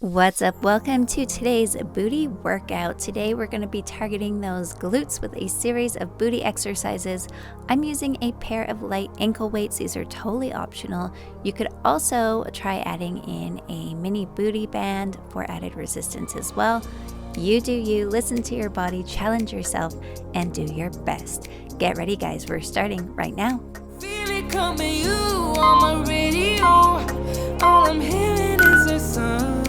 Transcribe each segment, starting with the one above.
What's up? Welcome to today's booty workout. Today we're going to be targeting those glutes with a series of booty exercises. I'm using a pair of light ankle weights. These are totally optional. You could also try adding in a mini booty band for added resistance as well. You do you, listen to your body, challenge yourself, and do your best. Get ready, guys. We're starting right now. Feel it coming, you on my radio. All I'm hearing is a song.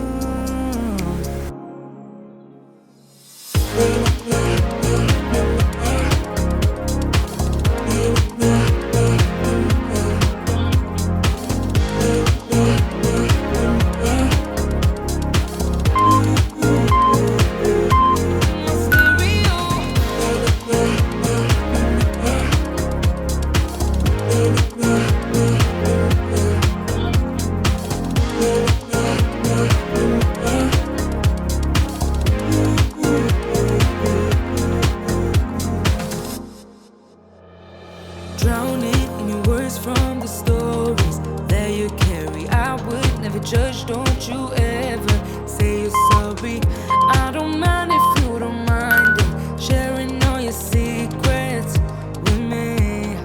Judge, don't you ever say you're sorry. I don't mind if you don't mind it, sharing all your secrets with me.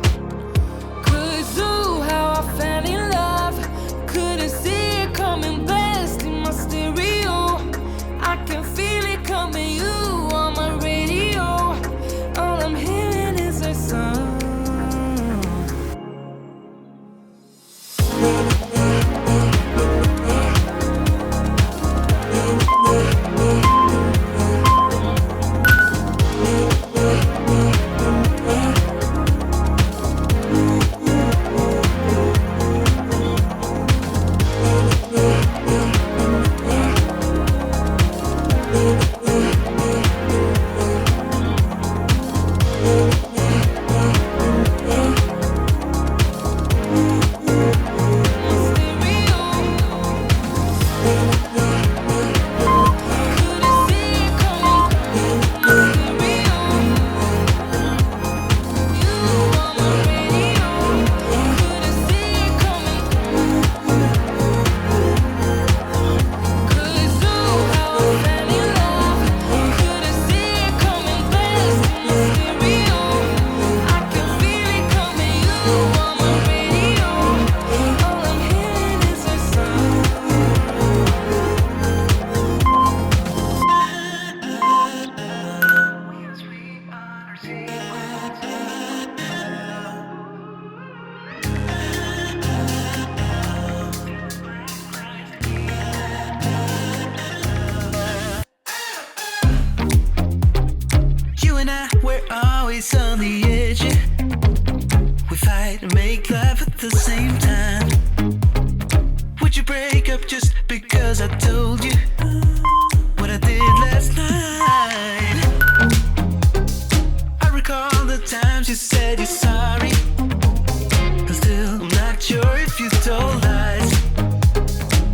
'Cause ooh, how I fell in love, couldn't see it coming, blasting my stereo. I can feel it coming, you on my radio. All I'm hearing is a song. On the edge, we fight and make love at the same time. Would you break up just because I told you what I did last night? I recall the times you said you're sorry, and still I'm not sure if you told lies.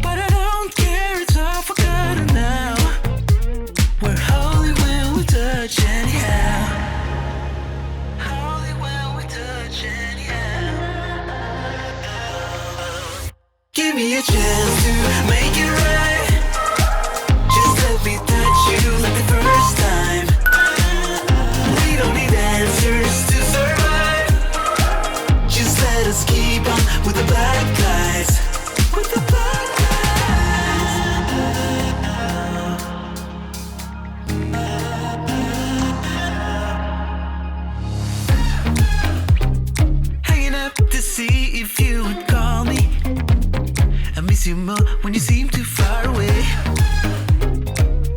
But I don't care, it's all forgotten now. We're holy when we touch anyhow. Give me a chance to make it right. Just let me touch you like the first time. We don't need answers to survive. Just let us keep on with the black guys. With the black guys. Hanging up to see if you would call me. I miss you more when you seem too far away.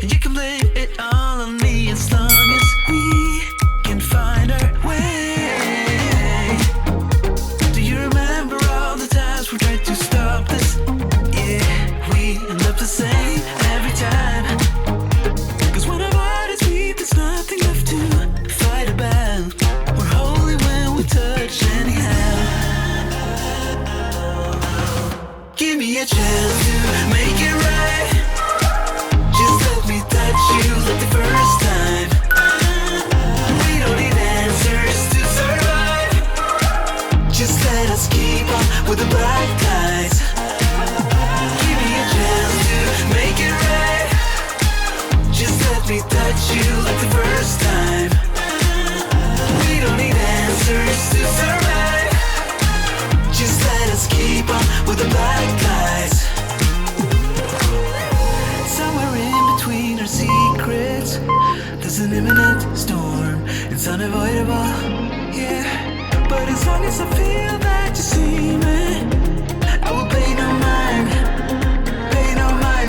And you can blame it all on me as long as we can find our way. Do you remember all the times we tried to stop this? Yeah, we end up the same every time. 'Cause when our bodies meet, there's nothing left to fight about. We're holy when we touch anyhow. Give me a chance to make it right. Just let me touch you like the first time. We don't need answers to survive. Just let us keep on with the bright guys. Give me a chance to make it right. you like the first time. We don't need answers to survive. Just let us keep on with the black guys. Somewhere in between our secrets, there's an imminent storm. It's unavoidable, yeah. But as long as I feel that you see me, I will pay no mind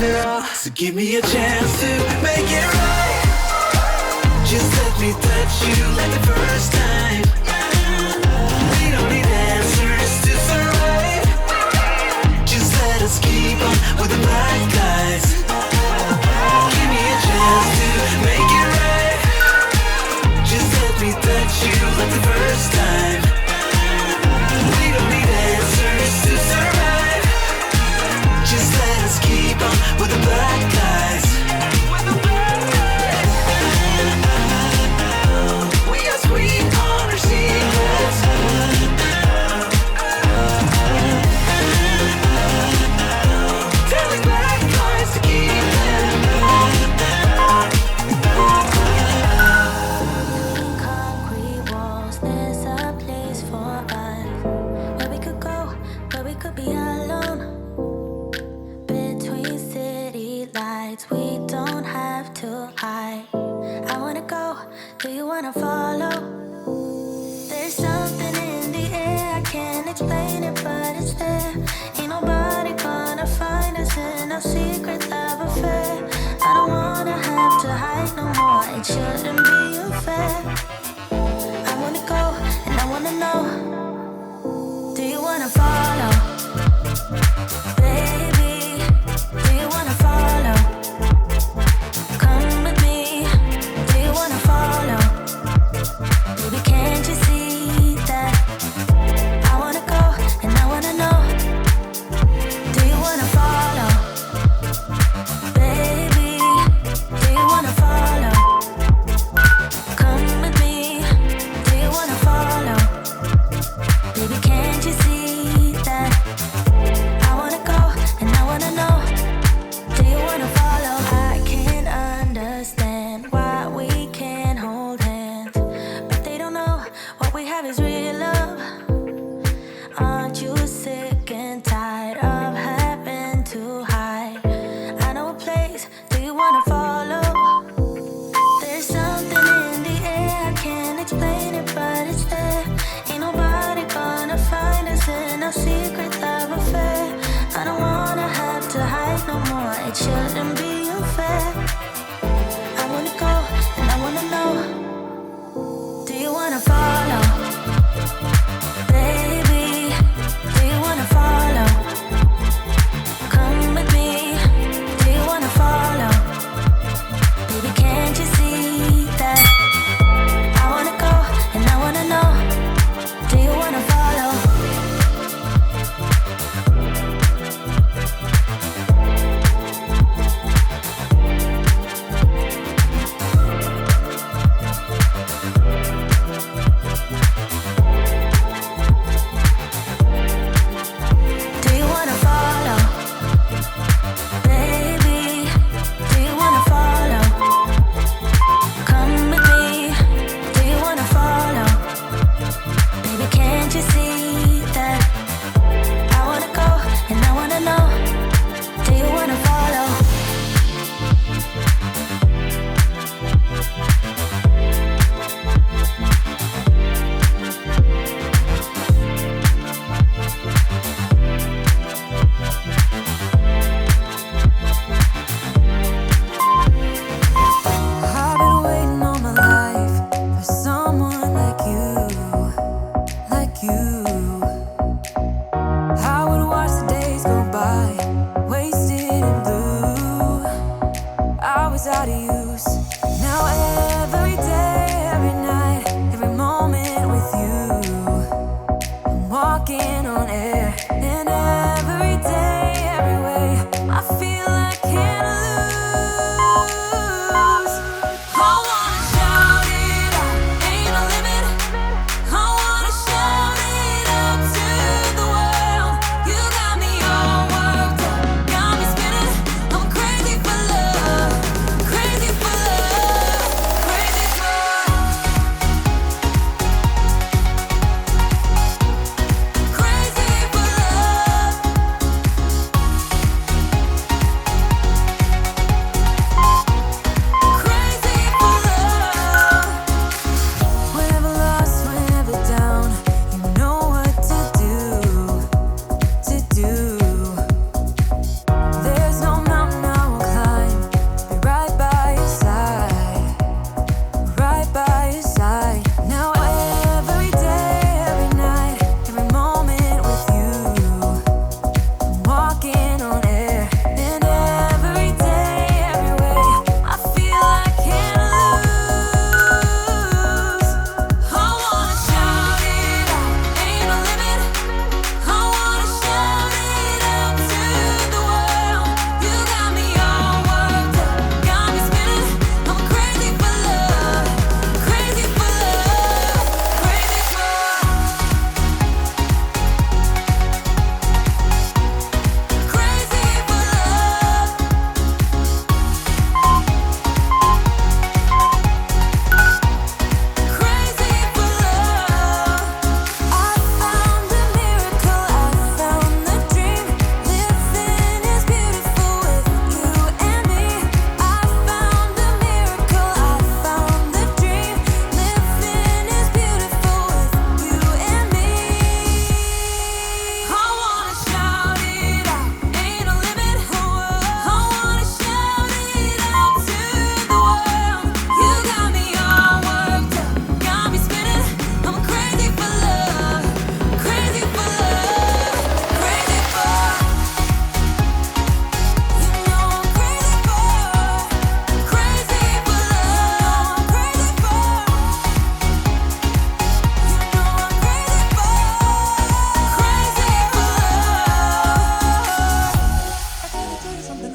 at all. So give me a chance to make it right. Just let me touch you like the first time. We don't need answers to survive. Just let us keep on with the black guys. Give me a chance to make it right. Just let me touch you like the first time. We don't need answers to survive. Just let us keep on with the black guys. We are sweet on our secrets. Telling black guys to keep them. Concrete walls, there's a place for us where we could go, where we could be alone. Between city lights, we don't have to hide. I wanna go, do you wanna follow? There's something in the air, I can't explain it, but it's there. Ain't nobody gonna find us in our secret love affair. I don't wanna have to hide no more, it shouldn't be unfair. I wanna go, and I wanna know, do you wanna follow? Baby, do you wanna follow? Come with me, do you wanna follow? Baby, can't you see that? I wanna go, and I wanna know, do you wanna follow? Baby, do you wanna follow? Come with me, do you wanna follow? Baby, can't you see that? I wanna go, and I wanna know, do you wanna follow? I can't understand why we can't hold hands, but they don't know what we have is real love. Aren't you sick and tired of having to hide? I know a place, do you wanna follow? There's something in the air, I can't explain it, but it's there. Ain't nobody gonna find us in our secret love affair. I don't wanna have to hide no more, it shouldn't be unfair. I wanna go, and I wanna know, do you wanna follow? Baby, do you wanna follow? Come with me, do you wanna follow? Baby, can't you see that? I wanna go, and I wanna know, do you wanna follow?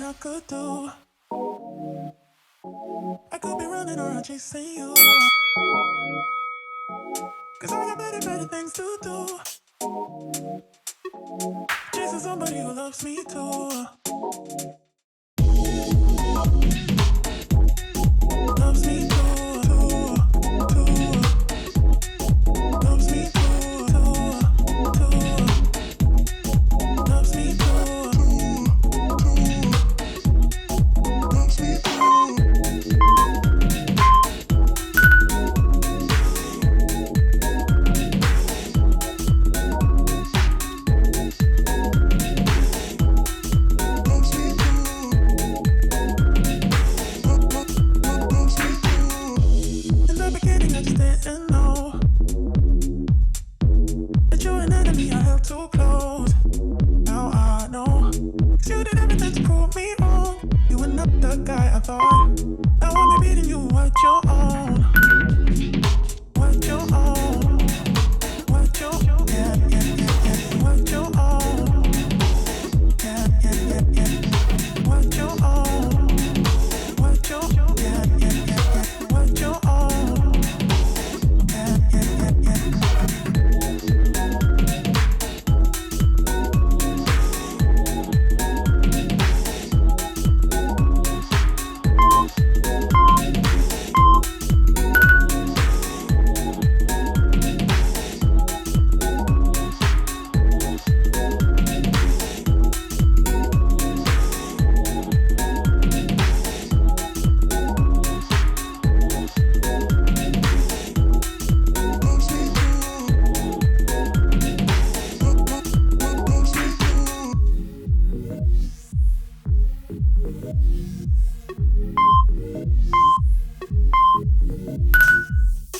I could do. I could be running around chasing you. Cause I got better things to do. Chasing somebody who loves me too. Loves me too, too, too. Loves me too, too, too. Loves me too, too, too. Loves me too. Didn't know that you're an enemy I held too close. Now I know, 'cause you did everything to prove me wrong. You were not the guy I thought. Now I'm beating you at your own. What your own. What your own. Yeah, yeah, yeah, yeah. What your own. Yeah, yeah, yeah, yeah. What your own. What your own. Yeah, yeah, yeah, yeah. What your own.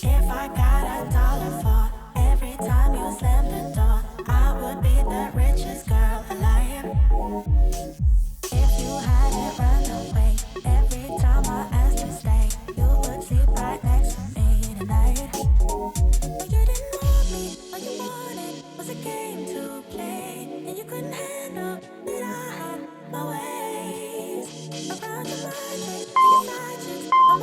If I got $1 for every time you slam the door, I would be the richest girl alive. If you hadn't run away every time I asked to stay, you would sleep right next to me tonight. But you didn't want me, all you wanted was a game to play, and you couldn't handle that I had my ways. Around your logic and your logic, I'm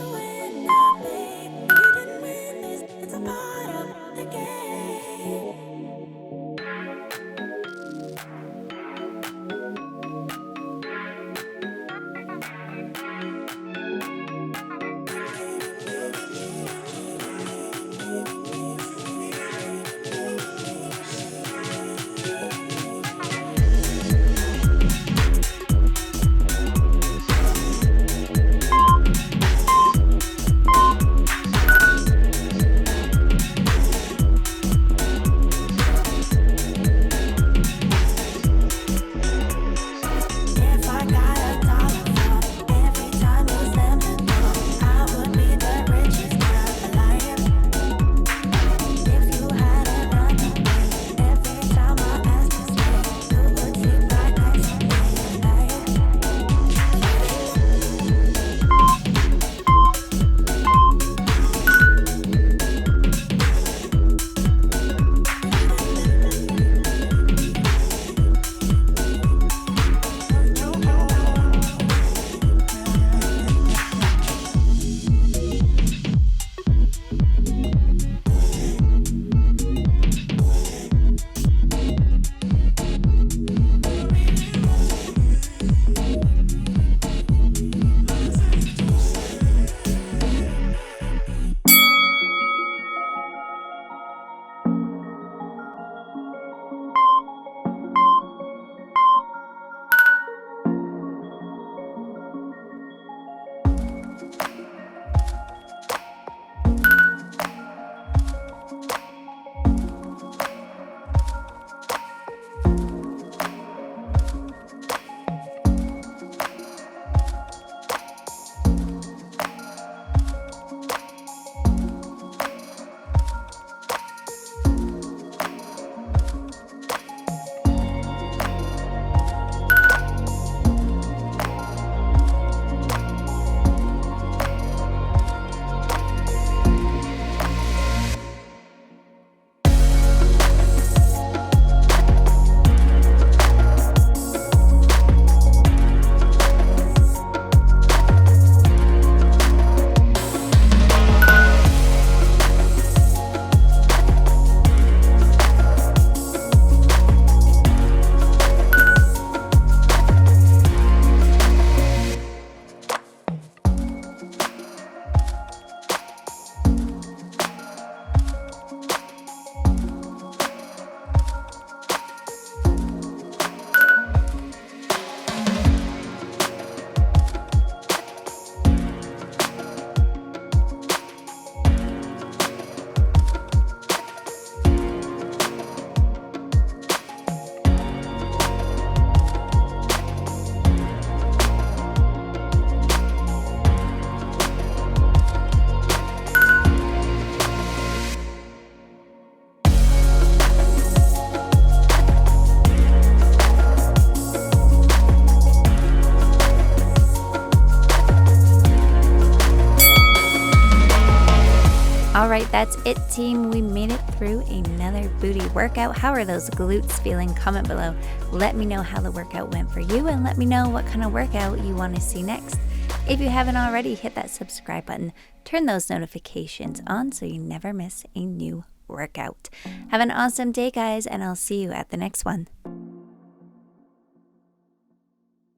That's it, team. We made it through another booty workout. How are those glutes feeling? Comment below. Let me know how the workout went for you, and let me know what kind of workout you want to see next. If you haven't already, hit that subscribe button. Turn those notifications on so you never miss a new workout. Have an awesome day, guys, and I'll see you at the next one.